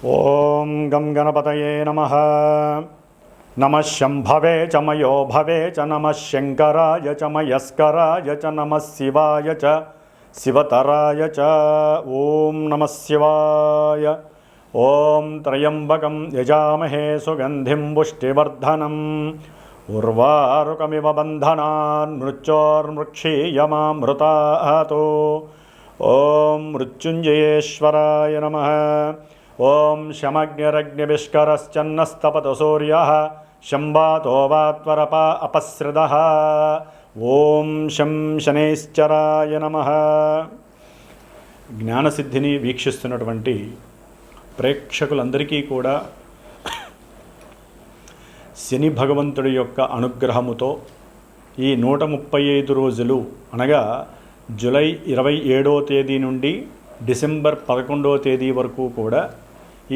ఓం గం గణపతయే నమః. నమః శంభవే చ మయో భవే చ నమః శంకరాయ చ మయస్కరాయ చ నమః శివాయ చ శివతరాయ చ. ఓం నమః శివాయ. ఓం త్రయంబకం యజామహే సుగంధిం పుష్టివర్ధనం ఉర్వారుకమివ బంధనాన్ మృత్యోర్మృక్షీయమామృతాతో. ఓం మృత్యుంజయేశ్వరాయ నమః. ఓం శమగ్నిరగ్నివిష్కరశ్చన్నస్తపతు సూర్యః శంబాతో వాత్వరప అపసృదః. ఓం శం శనైశ్చరాయ నమః. జ్ఞానసిద్ధిని వీక్షిస్తున్నటువంటి ప్రేక్షకులందరికీ కూడా శని భగవంతుడి యొక్క అనుగ్రహముతో ఈ 135 రోజులు అనగా జూలై 27వ తేదీ నుండి డిసెంబర్ 11వ తేదీ వరకు కూడా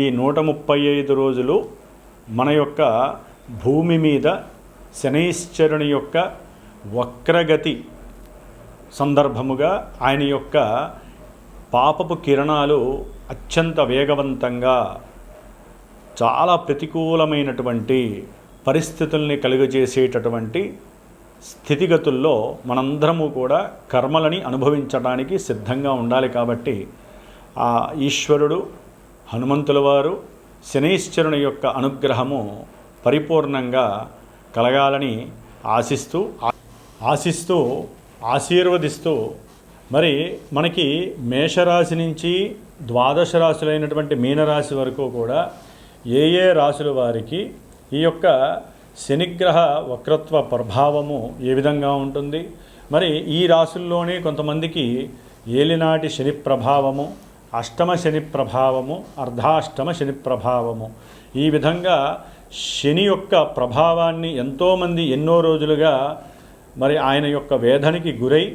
ఈ 135 రోజులు మన యొక్క భూమి మీద శనైశ్చరుని యొక్క వక్రగతి సందర్భముగా ఆయన యొక్క పాపపు కిరణాలు అత్యంత వేగవంతంగా చాలా ప్రతికూలమైనటువంటి పరిస్థితుల్ని కలుగజేసేటటువంటి స్థితిగతుల్లో మనందరము కూడా కర్మలని అనుభవించడానికి సిద్ధంగా ఉండాలి. కాబట్టి ఆ ఈశ్వరుడు హనుమంతుల వారు శనైశ్చరుని యొక్క అనుగ్రహము పరిపూర్ణంగా కలగాలని ఆశిస్తూ ఆశీర్వదిస్తూ మరి మనకి మేషరాశి నుంచి ద్వాదశ రాశులైనటువంటి మీనరాశి వరకు కూడా ఏ ఏ రాశుల వారికి ఈ యొక్క శనిగ్రహ వక్రత్వ ప్రభావము ఏ విధంగా ఉంటుంది, మరి ఈ రాశుల్లోనే కొంతమందికి ఏలినాటి శని ప్రభావము, అష్టమ శని ప్రభావము, అర్ధాష్టమ శని ప్రభావము, ఈ విధంగా శని యొక్క ప్రభావాన్ని ఎంతోమంది ఎన్నో రోజులుగా మరి ఆయన యొక్క వేదనకి గురై,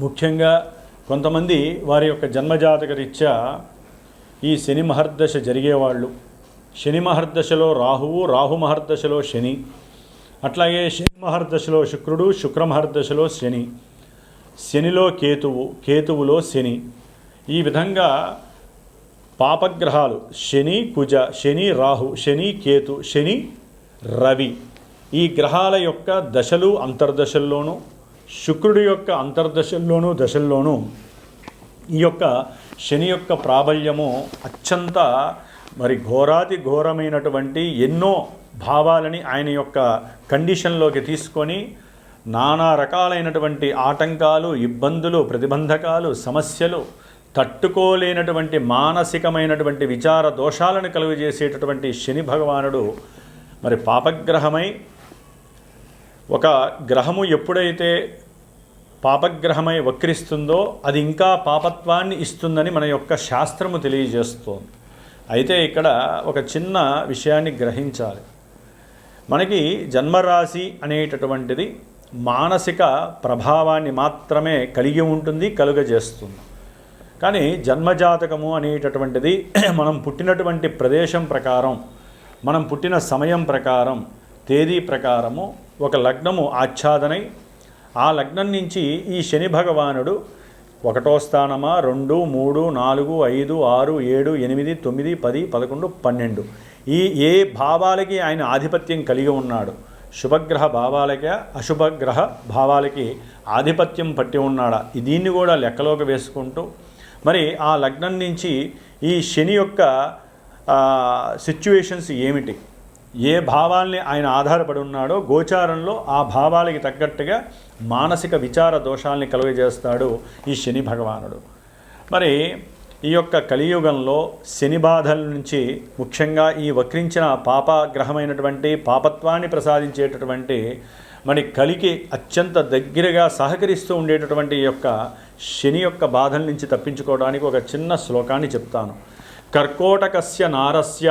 ముఖ్యంగా కొంతమంది వారి యొక్క జన్మజాతక రీత్యా ఈ శని మహర్దశ జరిగేవాళ్ళు, శని మహర్దశలో రాహువు, రాహు మహర్దశలో శని, అట్లాగే శని మహర్దశలో శుక్రుడు, శుక్ర మహర్దశలో శని, శనిలో కేతువు, కేతువులో శని, ఈ విధంగా పాపగ్రహాలు శని కుజ, శని రాహు, శని కేతు, శని రవి, ఈ గ్రహాల యొక్క దశలు అంతర్దశల్లోనూ, శుక్రుడి యొక్క అంతర్దశల్లోనూ దశల్లోనూ ఈ యొక్క శని యొక్క ప్రాబల్యము అత్యంత మరి ఘోరాతి ఘోరమైనటువంటి ఎన్నో భావాలని ఆయన యొక్క కండిషన్లోకి తీసుకొని నానా రకాలైనటువంటి ఆటంకాలు, ఇబ్బందులు, ప్రతిబంధకాలు, సమస్యలు, తట్టుకోలేనటువంటి మానసికమైనటువంటి విచార దోషాలను కలుగజేసేటటువంటి శని భగవానుడు మరి పాపగ్రహమై, ఒక గ్రహము ఎప్పుడైతే పాపగ్రహమై వక్రిస్తుందో అది ఇంకా పాపత్వాన్ని ఇస్తుందని మన యొక్క శాస్త్రము తెలియజేస్తోంది. అయితే ఇక్కడ ఒక చిన్న విషయాన్ని గ్రహించాలి. మనకి జన్మరాశి అనేటటువంటిది మానసిక ప్రభావాన్ని మాత్రమే కలిగి ఉంటుంది, కలుగజేస్తుంది. కానీ జన్మజాతకము అనేటటువంటిది మనం పుట్టినటువంటి ప్రదేశం ప్రకారం, మనం పుట్టిన సమయం ప్రకారం, తేదీ ప్రకారము ఒక లగ్నము ఆచ్ఛాదనై, ఆ లగ్నం నుంచి ఈ శని భగవానుడు 1వ స్థానమా, 2, 3, 4, 5, 6, 7, 8, 9, 10, 11, 12 ఈ ఏ భావాలకి ఆయన ఆధిపత్యం కలిగి ఉన్నాడు, శుభగ్రహ భావాలకి అశుభగ్రహ భావాలకి ఆధిపత్యం పట్టి ఉన్నాడా, దీన్ని కూడా లెక్కలోకి వేసుకుంటూ మరి ఆ లగ్నం నుంచి ఈ శని యొక్క సిచ్యువేషన్స్ ఏమిటి, ఏ భావాల్ని ఆయన ఆధారపడి ఉన్నాడో గోచారంలో ఆ భావాలకి తగ్గట్టుగా మానసిక విచార దోషాల్ని కలుగజేస్తాడు ఈ శని భగవానుడు. మరి ఈ యొక్క కలియుగంలో శని బాధల నుంచి ముఖ్యంగా ఈ వక్రించిన పాపగ్రహమైనటువంటి పాపత్వాన్ని ప్రసాదించేటటువంటి మరి కలికి అత్యంత దగ్గరగా సహకరిస్తూ ఉండేటటువంటి ఈ యొక్క శని యొక్క బాధల నుంచి తప్పించుకోవడానికి ఒక చిన్న శ్లోకాన్ని చెప్తాను. కర్కోటకస్య నారస్య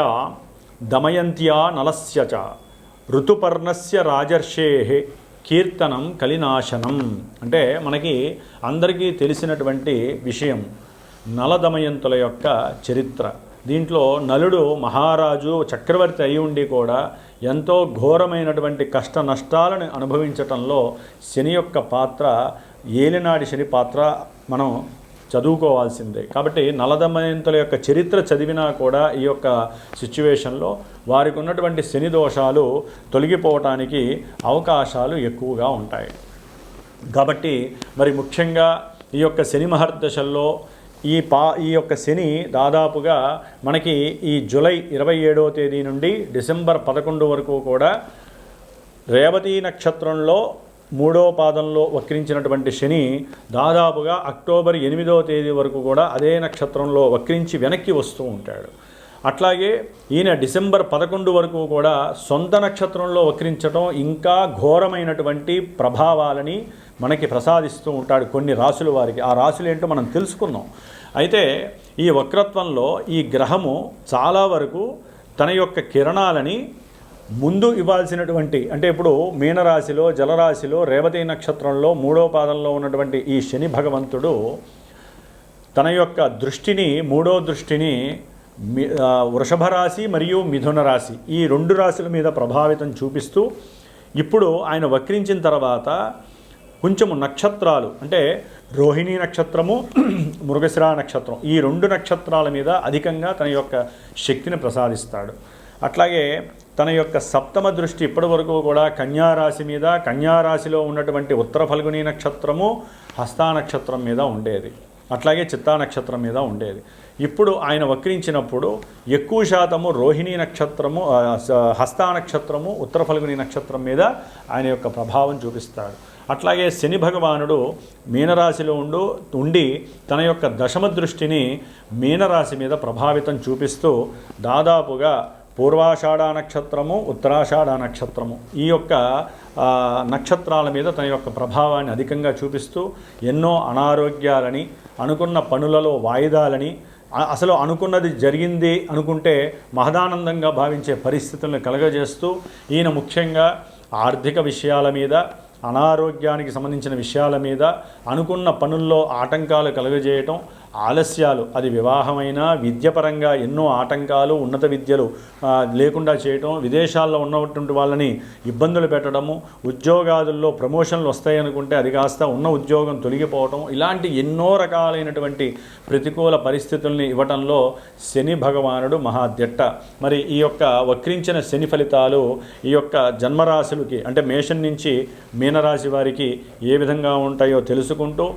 దమయంత్యా నలస్య చ ఋతుపర్ణస్య రాజర్షేః కీర్తనం కలినాశనం. అంటే మనకి అందరికీ తెలిసినటువంటి విషయం నలదమయంతుల యొక్క చరిత్ర. దీంట్లో నలుడు మహారాజు చక్రవర్తి అయి ఉండి కూడా ఎంతో ఘోరమైనటువంటి కష్ట నష్టాలను అనుభవించటంలో శని యొక్క పాత్ర, ఏలినాడి శని పాత్ర మనం చదువుకోవాల్సిందే. కాబట్టి నలదమయంతుల యొక్క చరిత్ర చదివినా కూడా ఈ యొక్క సిచ్యువేషన్లో వారికి ఉన్నటువంటి శని దోషాలు తొలగిపోవటానికి అవకాశాలు ఎక్కువగా ఉంటాయి. కాబట్టి మరి ముఖ్యంగా ఈ యొక్క శని మహర్దశల్లో ఈ యొక్క శని దాదాపుగా మనకి ఈ జూలై 27వ తేదీ నుండి డిసెంబర్ 11 వరకు కూడా రేవతి నక్షత్రంలో 3వ పాదంలో వక్రించినటువంటి శని దాదాపుగా అక్టోబర్ 8వ తేదీ వరకు కూడా అదే నక్షత్రంలో వక్రించి వెనక్కి వస్తూ ఉంటాడు. అట్లాగే ఈయన డిసెంబర్ 11 వరకు కూడా సొంత నక్షత్రంలో వక్రించడం ఇంకా ఘోరమైనటువంటి ప్రభావాలని మనకి ప్రసాదిస్తూ ఉంటాడు కొన్ని రాశుల వారికి. ఆ రాశులు ఏంటో మనం తెలుసుకుందాం. అయితే ఈ వక్రత్వంలో ఈ గ్రహము చాలా వరకు తన యొక్క కిరణాలని ముందు ఇవ్వాల్సినటువంటి, అంటే ఇప్పుడు మీనరాశిలో జలరాశిలో రేవతి నక్షత్రంలో 3వ పాదంలో ఉన్నటువంటి ఈ శని భగవంతుడు తన యొక్క దృష్టిని 3వ దృష్టిని వృషభ రాశి మరియు మిథున రాశి ఈ 2 రాశుల మీద ప్రభావితం చూపిస్తూ ఇప్పుడు ఆయన వక్రించిన తర్వాత కొంచెము నక్షత్రాలు అంటే రోహిణీ నక్షత్రము మృగశిర నక్షత్రం ఈ 2 నక్షత్రాల మీద అధికంగా తన యొక్క శక్తిని ప్రసాదిస్తాడు. అట్లాగే తన యొక్క సప్తమ దృష్టి ఇప్పటి వరకు కూడా కన్యారాశి మీద, కన్యారాశిలో ఉన్నటువంటి ఉత్తర ఫల్గుని నక్షత్రము హస్తా నక్షత్రం మీద ఉండేది, అట్లాగే చిత్తా నక్షత్రం మీద ఉండేది. ఇప్పుడు ఆయన వక్రించినప్పుడు ఎక్కువ శాతము రోహిణీ నక్షత్రము, హస్తా నక్షత్రము, ఉత్తర ఫల్గుని నక్షత్రం మీద ఆయన యొక్క ప్రభావం చూపిస్తాడు. అట్లాగే శని భగవానుడు మీనరాశిలో ఉండి తన యొక్క దశమ దృష్టిని మీనరాశి మీద ప్రభావితం చూపిస్తూ దాదాపుగా పూర్వాషాఢ నక్షత్రము, ఉత్తరాషాఢ నక్షత్రము ఈ యొక్క నక్షత్రాల మీద తన యొక్క ప్రభావాన్ని అధికంగా చూపిస్తూ ఎన్నో అనారోగ్యాలని, అనుకున్న పనులలో వాయిదాలని, అసలు అనుకున్నది జరిగింది అనుకుంటే మహదానందంగా భావించే పరిస్థితులను కలగజేస్తూ ఈయన ముఖ్యంగా ఆర్థిక విషయాల మీద, అనారోగ్యానికి సంబంధించిన విషయాల మీద, అనుకున్న పనుల్లో ఆటంకాలు కలుగజేయటం, ఆలస్యాలు, అది వివాహమైనా విద్యపరంగా ఎన్నో ఆటంకాలు, ఉన్నత విద్యలు లేకుండా చేయటం, విదేశాల్లో ఉన్నటువంటి వాళ్ళని ఇబ్బందులు పెట్టడము, ఉద్యోగాదుల్లో ప్రమోషన్లు వస్తాయనుకుంటే అది కాస్త ఉన్న ఉద్యోగం తొలగిపోవటం, ఇలాంటి ఎన్నో రకాలైనటువంటి ప్రతికూల పరిస్థితుల్ని ఇవ్వటంలో శని భగవానుడు మహాద్యట్ట. మరి ఈ యొక్క వక్రించిన శని ఫలితాలు ఈ యొక్క జన్మరాశులకి అంటే మేషం నుంచి మీనరాశి వారికి ఏ విధంగా ఉంటాయో తెలుసుకుంటూ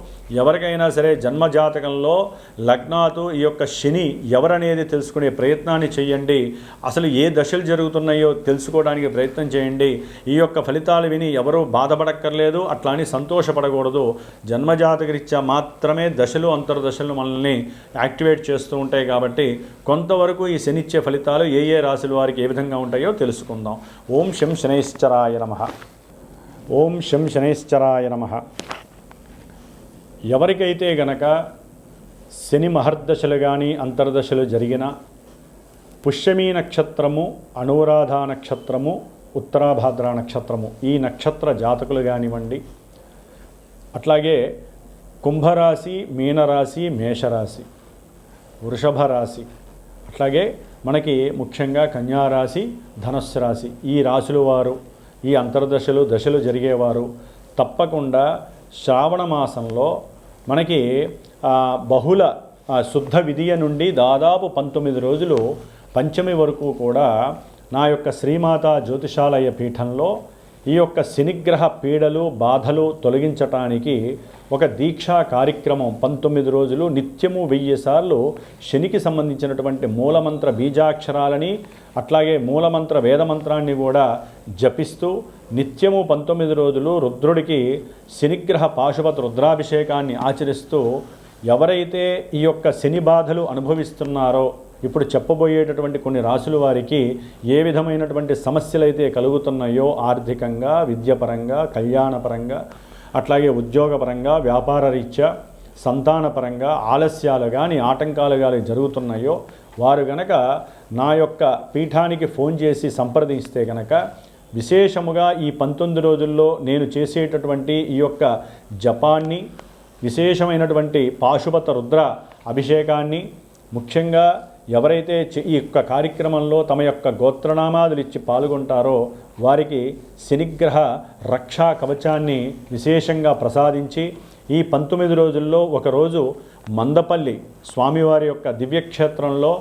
ఎవరికైనా సరే జన్మజాతకంలో లగ్నాతు ఈ యొక్క శని ఎవరనేది తెలుసుకునే ప్రయత్నాన్ని చేయండి. అసలు ఏ దశలు జరుగుతున్నాయో తెలుసుకోవడానికి ప్రయత్నం చేయండి. ఈ యొక్క ఫలితాలు విని ఎవరూ బాధపడక్కర్లేదు, అట్లా అని సంతోషపడకూడదు. జన్మజాతకరీత్యా మాత్రమే దశలు అంతర్దశలు మనల్ని యాక్టివేట్ చేస్తూ ఉంటాయి. కాబట్టి కొంతవరకు ఈ శని ఇచ్చే ఫలితాలు ఏ రాశుల వారికి ఏ విధంగా ఉంటాయో తెలుసుకుందాం. ఓం శం శనైశ్చరాయ నమః. ఓం శం శనైశ్చరాయ నమః. ఎవరికైతే గనక శని మహర్దశలు కానీ అంతర్దశలు జరిగిన పుష్యమీ నక్షత్రము, అనురాధ నక్షత్రము, ఉత్తరాభాద్ర నక్షత్రము ఈ నక్షత్ర జాతకులు కానివ్వండి, అట్లాగే కుంభరాశి, మీనరాశి, మేషరాశి, వృషభ రాశి, అట్లాగే మనకి ముఖ్యంగా కన్యారాశి, ధనుస్సు రాశి ఈ రాశుల వారు ఈ అంతర్దశలు దశలు జరిగేవారు తప్పకుండా శ్రావణ మాసంలో మనకి బహుళ శుద్ధ విధియ నుండి దాదాపు 19 రోజులు పంచమి వరకు కూడా నా యొక్క శ్రీమాతా జ్యోతిషాలయ పీఠంలో ఈ యొక్క శనిగ్రహ పీడలు బాధలు తొలగించటానికి ఒక దీక్షా కార్యక్రమం 19 రోజులు నిత్యము 1000 సార్లు శనికి సంబంధించినటువంటి మూలమంత్ర బీజాక్షరాలని అట్లాగే మూలమంత్ర వేదమంత్రాన్ని కూడా జపిస్తూ నిత్యము 19 రోజులు రుద్రుడికి శనిగ్రహ పాశుపత రుద్రాభిషేకాన్ని ఆచరిస్తూ ఎవరైతే ఈ యొక్క శని బాధలు అనుభవిస్తున్నారో ఇప్పుడు చెప్పబోయేటటువంటి కొన్ని రాశుల వారికి ఏ విధమైనటువంటి సమస్యలైతే కలుగుతున్నాయో ఆర్థికంగా, విద్యపరంగా, కళ్యాణపరంగా, అట్లాగే ఉద్యోగపరంగా, వ్యాపార రీత్యా, సంతానపరంగా ఆలస్యాలు కానీ ఆటంకాలు కానీ జరుగుతున్నాయో వారు గనక నా యొక్క పీఠానికి ఫోన్ చేసి సంప్రదిస్తే గనక విశేషముగా ఈ 19 రోజుల్లో నేను చేసేటటువంటి ఈ యొక్క జపాన్ని, విశేషమైనటువంటి పాశుపత రుద్ర అభిషేకాన్ని ముఖ్యంగా ఎవరైతే ఈ యొక్క కార్యక్రమంలో తమ యొక్క గోత్రనామాదులు ఇచ్చి పాల్గొంటారో వారికి శనిగ్రహ రక్షా కవచాన్ని విశేషంగా ప్రసాదించి ఈ 19 రోజుల్లో ఒకరోజు మందపల్లి స్వామివారి యొక్క దివ్యక్షేత్రంలో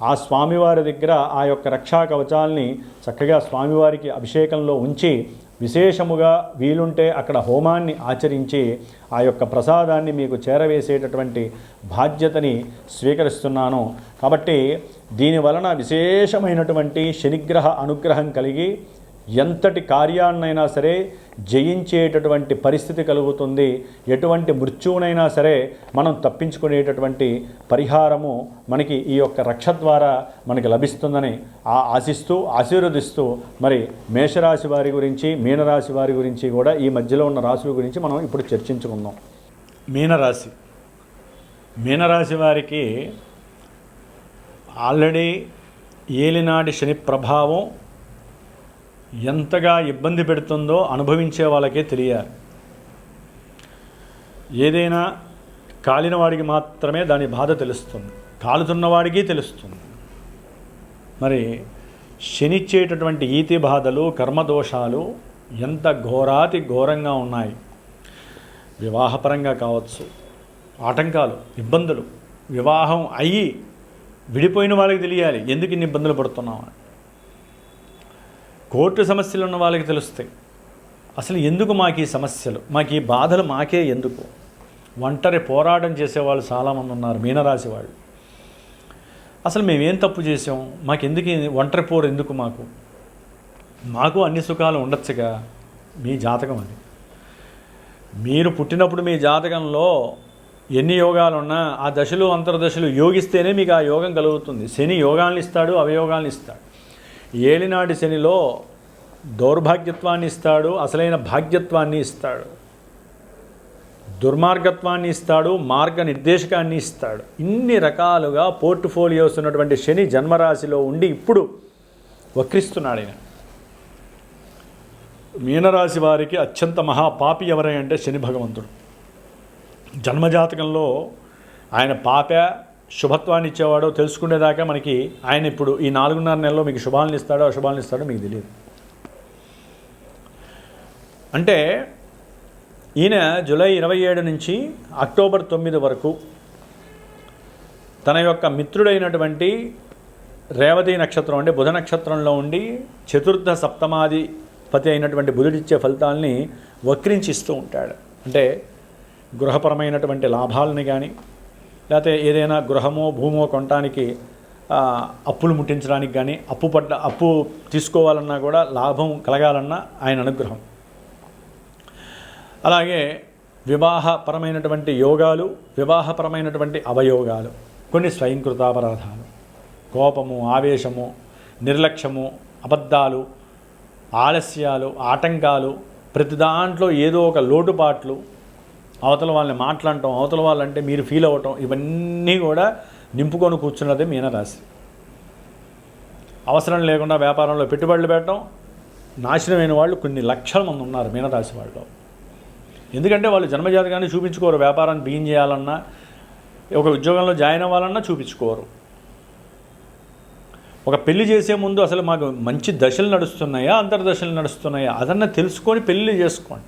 ఆ స్వామివారి దగ్గర ఆ యొక్క రక్షా కవచాల్ని చక్కగా స్వామివారికి అభిషేకంలో ఉంచి విశేషముగా వీలుంటే అక్కడ హోమాన్ని ఆచరించి ఆ యొక్క ప్రసాదాన్ని మీకు చేరవేసేటటువంటి బాధ్యతని స్వీకరిస్తున్నాను. కాబట్టి దీని వలన విశేషమైనటువంటి శనిగ్రహ అనుగ్రహం కలిగి ఎంతటి కార్యాన్నైనా సరే జయించేటటువంటి పరిస్థితి కలుగుతుంది. ఎటువంటి మృత్యువునైనా సరే మనం తప్పించుకునేటటువంటి పరిహారము మనకి ఈ యొక్క రక్ష ద్వారా మనకి లభిస్తుందని ఆశిస్తూ ఆశీర్వదిస్తూ మరి మేషరాశి వారి గురించి మీనరాశి వారి గురించి కూడా ఈ మధ్యలో ఉన్న రాశుల గురించి మనం ఇప్పుడు చర్చించుకుందాం. మీనరాశి వారికి ఆల్రెడీ ఏలినాటి శని ప్రభావం ఎంతగా ఇబ్బంది పెడుతుందో అనుభవించే వాళ్ళకే తెలియాలి. ఏదైనా కాలిన వాడికి మాత్రమే దాని బాధ తెలుస్తుంది, కాలుతున్నవాడికి తెలుస్తుంది. మరి శనిచ్చేటటువంటి ఈతి బాధలు కర్మదోషాలు ఎంత ఘోరాతి ఘోరంగా ఉన్నాయి. వివాహపరంగా కావచ్చు, ఆటంకాలు, ఇబ్బందులు. వివాహం అయ్యి విడిపోయిన వాళ్ళకి తెలియాలి ఎందుకు ఇన్ని ఇబ్బందులు పడుతున్నాం. కోర్టు సమస్యలు ఉన్న వాళ్ళకి తెలుస్తాయి అసలు ఎందుకు మాకు ఈ సమస్యలు, మాకు ఈ బాధలు మాకే ఎందుకు. ఒంటరి పోరాటం చేసేవాళ్ళు చాలామంది ఉన్నారు మీనరాశి వాళ్ళు. అసలు మేమేం తప్పు చేసాం, మాకెందుకు ఒంటరి పోరు ఎందుకు, మాకు అన్ని సుఖాలు ఉండొచ్చుగా. మీ జాతకం అది. మీరు పుట్టినప్పుడు మీ జాతకంలో ఎన్ని యోగాలు ఉన్నా ఆ దశలు అంతర్దశలు యోగిస్తేనే మీకు ఆ యోగం కలుగుతుంది. శని యోగాలను ఇస్తాడు, అవయోగాలను ఇస్తాడు. ఏలినాటి శనిలో దౌర్భాగ్యత్వాన్ని ఇస్తాడు, అసలైన భాగ్యత్వాన్ని ఇస్తాడు, దుర్మార్గత్వాన్ని ఇస్తాడు, మార్గ నిర్దేశకాన్ని ఇస్తాడు. ఇన్ని రకాలుగా పోర్ట్ఫోలియోస్ ఉన్నటువంటి శని జన్మరాశిలో ఉండి ఇప్పుడు వక్రిస్తున్నాడు ఆయన. మీనరాశి వారికి అత్యంత మహాపాపి ఎవరై అంటే శని భగవంతుడు. జన్మజాతకంలో ఆయన పాప శుభత్వాన్ని ఇచ్చేవాడో తెలుసుకునేదాకా మనకి ఆయన ఇప్పుడు ఈ 4.5 నెలల్లో మీకు శుభాలను ఇస్తాడో అశుభాలను ఇస్తాడో మీకు తెలియదు. అంటే ఈయన జూలై 27 నుంచి అక్టోబర్ 9 వరకు తన యొక్క మిత్రుడైనటువంటి రేవతి నక్షత్రం అంటే బుధ నక్షత్రంలో ఉండి చతుర్థ సప్తమాధిపతి అయినటువంటి బుధుడిచ్చే ఫలితాలని వక్రించి ఇస్తూ ఉంటాడు. అంటే గృహపరమైనటువంటి లాభాలని కానీ లేకపోతే ఏదైనా గృహమో భూమో కొనడానికి అప్పులు ముట్టించడానికి కానీ అప్పు తీసుకోవాలన్నా కూడా లాభం కలగాలన్నా ఆయన అనుగ్రహం. అలాగే వివాహపరమైనటువంటి యోగాలు, వివాహపరమైనటువంటి అవయోగాలు, కొన్ని స్వయంకృతాపరాధాలు, కోపము, ఆవేశము, నిర్లక్ష్యము, అబద్ధాలు, ఆలస్యాలు, ఆటంకాలు, ప్రతి దాంట్లో ఏదో ఒక లోటుపాట్లు, అవతల వాళ్ళని మాట్లాడటం, అవతల వాళ్ళంటే మీరు ఫీల్ అవ్వటం, ఇవన్నీ కూడా నింపుకొని కూర్చున్నదే మీనరాశి. అవసరం లేకుండా వ్యాపారంలో పెట్టుబడులు పెట్టడం, నాశనమైన వాళ్ళు కొన్ని లక్షల మంది ఉన్నారు మీనరాశి వాళ్ళు. ఎందుకంటే వాళ్ళు జన్మజాతకాన్ని చూపించుకోరు. వ్యాపారాన్ని బిగిన్ చేయాలన్నా, ఒక ఉద్యోగంలో జాయిన్ అవ్వాలన్నా చూపించుకోరు. ఒక పెళ్లి చేసే ముందు అసలు మాకు మంచి దశలు నడుస్తున్నాయా అంతర్దశలు నడుస్తున్నాయా అదన్నా తెలుసుకొని పెళ్లి చేసుకోండి.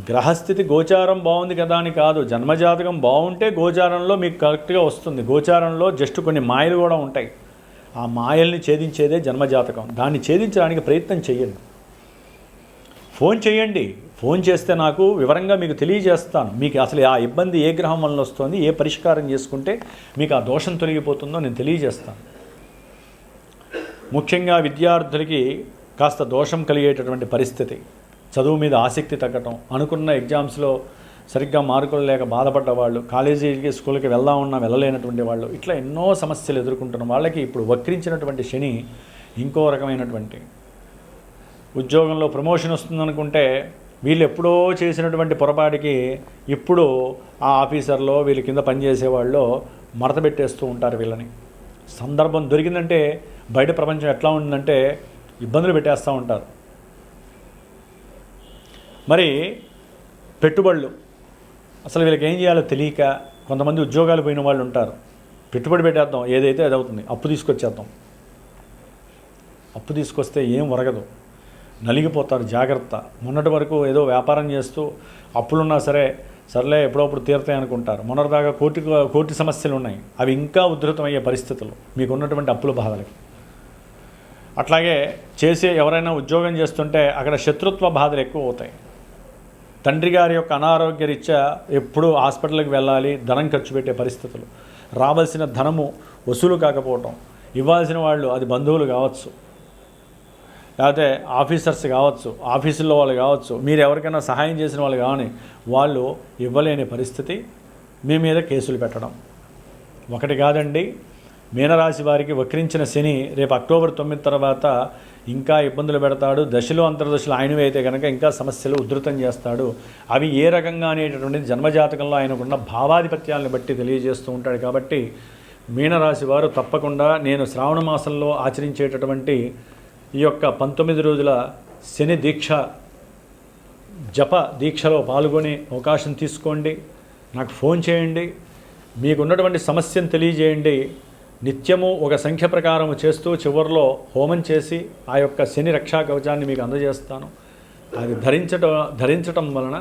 గ్రహస్థితి గోచారం బాగుంది కదా అని కాదు, జన్మజాతకం బాగుంటే గోచారంలో మీకు కరెక్ట్గా వస్తుంది. గోచారంలో జస్ట్ కొన్ని మాయలు కూడా ఉంటాయి. ఆ మాయల్ని ఛేదించేదే జన్మజాతకం. దాన్ని ఛేదించడానికి ప్రయత్నం చేయండి. ఫోన్ చేయండి. ఫోన్ చేస్తే నాకు వివరంగా మీకు తెలియజేస్తాను. మీకు అసలు ఆ ఇబ్బంది ఏ గ్రహం వలన వస్తుంది, ఏ పరిష్కారం చేసుకుంటే మీకు ఆ దోషం తొలగిపోతుందో నేను తెలియజేస్తాను. ముఖ్యంగా విద్యార్థులకి కాస్త దోషం కలిగేటటువంటి పరిస్థితి, చదువు మీద ఆసక్తి తగ్గటం, అనుకున్న ఎగ్జామ్స్లో సరిగ్గా మార్కులు లేక బాధపడ్డ వాళ్ళు, కాలేజీకి స్కూల్కి వెళ్దామన్నా వెళ్ళలేనటువంటి వాళ్ళు, ఇట్లా ఎన్నో సమస్యలు ఎదుర్కొంటున్న వాళ్ళకి ఇప్పుడు వక్రించినటువంటి శని ఇంకో రకమైనటువంటి ఉద్యోగంలో ప్రమోషన్ వస్తుందనుకుంటే వీళ్ళు ఎప్పుడో చేసినటువంటి పొరపాటుకి ఇప్పుడు ఆ ఆఫీసర్లో వీళ్ళ కింద పనిచేసేవాళ్ళు మడత పెట్టేస్తూ ఉంటారు వీళ్ళని. సందర్భం దొరికిందంటే బయట ప్రపంచం ఎట్లా ఉందంటే ఇబ్బందులు పెట్టేస్తూ ఉంటారు. మరి పెట్టుబడులు అసలు వీళ్ళకి ఏం చేయాలో తెలియక కొంతమంది ఉద్యోగాలు పోయిన వాళ్ళు ఉంటారు. పెట్టుబడి పెట్టేద్దాం, ఏదైతే అది అవుతుంది, అప్పు తీసుకొచ్చేద్దాం. అప్పు తీసుకొస్తే ఏం ఒరగదు, నలిగిపోతారు. జాగ్రత్త. మొన్నటి వరకు ఏదో వ్యాపారం చేస్తూ అప్పులున్నా సరే సర్లే ఎప్పుడప్పుడు తీరుతాయి అనుకుంటారు. మొన్నటిదాకా కోర్టు సమస్యలు ఉన్నాయి, అవి ఇంకా ఉధృతమయ్యే పరిస్థితులు మీకున్నటువంటి అప్పుల బాధలకి. అట్లాగే ఎవరైనా ఉద్యోగం చేస్తుంటే అక్కడ శత్రుత్వ బాధలు ఎక్కువ అవుతాయి. తండ్రి గారి యొక్క అనారోగ్య రీత్యా ఎప్పుడూ హాస్పిటల్కి వెళ్ళాలి, ధనం ఖర్చు పెట్టే పరిస్థితులు, రావాల్సిన ధనము వసూలు కాకపోవటం, ఇవ్వాల్సిన వాళ్ళు అది బంధువులు కావచ్చు, లేకపోతే ఆఫీసర్స్ కావచ్చు, ఆఫీసుల్లో వాళ్ళు కావచ్చు, మీరు ఎవరికైనా సహాయం చేసిన వాళ్ళు కానీ వాళ్ళు ఇవ్వలేని పరిస్థితి, మీ మీద కేసులు పెట్టడం. ఒకటి కాదండి, మీనరాశి వారికి వక్రించిన శని రేపు అక్టోబర్ 9 తర్వాత ఇంకా ఇబ్బందులు పెడతాడు. దశలు అంతర్దశలు ఆయనవి అయితే కనుక ఇంకా సమస్యలు ఉధృతం చేస్తాడు. అవి ఏ రకంగా అనేటటువంటిది జన్మజాతకంలో ఆయనకున్న భావాధిపత్యాలను బట్టి తెలియజేస్తూ ఉంటాడు. కాబట్టి మీనరాశి వారు తప్పకుండా నేను శ్రావణ మాసంలో ఆచరించేటటువంటి ఈ యొక్క 19 రోజుల శని దీక్ష జప దీక్షలో పాల్గొనే అవకాశం తీసుకోండి. నాకు ఫోన్ చేయండి, మీకున్నటువంటి సమస్యను తెలియజేయండి. నిత్యము ఒక సంఖ్య ప్రకారం చేస్తూ చివరిలో హోమం చేసి ఆ యొక్క శని రక్షా కవచాన్ని మీకు అందజేస్తాను. అది ధరించటం వలన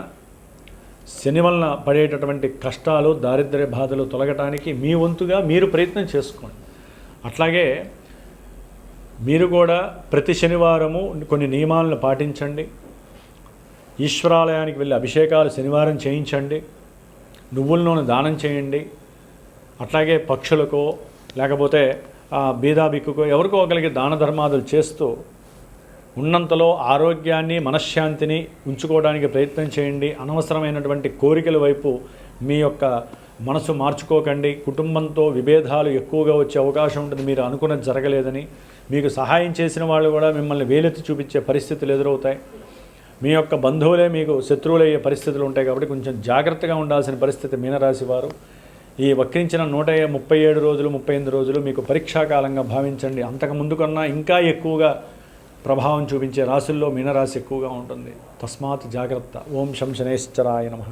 శని వలన పడేటటువంటి కష్టాలు, దారిద్ర్య బాధలు తొలగటానికి మీ వంతుగా మీరు ప్రయత్నం చేసుకోండి. అట్లాగే మీరు కూడా ప్రతి శనివారము కొన్ని నియమాలను పాటించండి. ఈశ్వరాలయానికి వెళ్ళి అభిషేకాలు శనివారం చేయించండి. నువ్వుల నూనె దానం చేయండి. అట్లాగే పక్షులకో లేకపోతే బీదాబిక్కుకో ఎవరికో ఒకరికి దాన ధర్మాదులు చేస్తూ ఉన్నంతలో ఆరోగ్యాన్ని, మనశ్శాంతిని ఉంచుకోవడానికి ప్రయత్నం చేయండి. అనవసరమైనటువంటి కోరికల వైపు మీ యొక్క మనసు మార్చుకోకండి. కుటుంబంతో విభేదాలు ఎక్కువగా వచ్చే అవకాశం ఉంటుంది. మీరు అనుకున్నది జరగలేదని మీకు సహాయం చేసిన వాళ్ళు కూడా మిమ్మల్ని వేలెత్తి చూపించే పరిస్థితులు ఎదురవుతాయి. మీ యొక్క బంధువులే మీకు శత్రువులయ్యే పరిస్థితులు ఉంటాయి. కాబట్టి కొంచెం జాగ్రత్తగా ఉండాల్సిన పరిస్థితి మీనరాశి వారు. ఈ వక్రించిన 137 రోజులు 38 రోజులు మీకు పరీక్షాకాలంగా భావించండి. అంతకు ముందు కన్నా ఇంకా ఎక్కువగా ప్రభావం చూపించే రాశుల్లో మీనరాశి ఎక్కువగా ఉంటుంది. తస్మాత్ జాగ్రత్త. ఓం శం శనేశ్వరాయ నమః.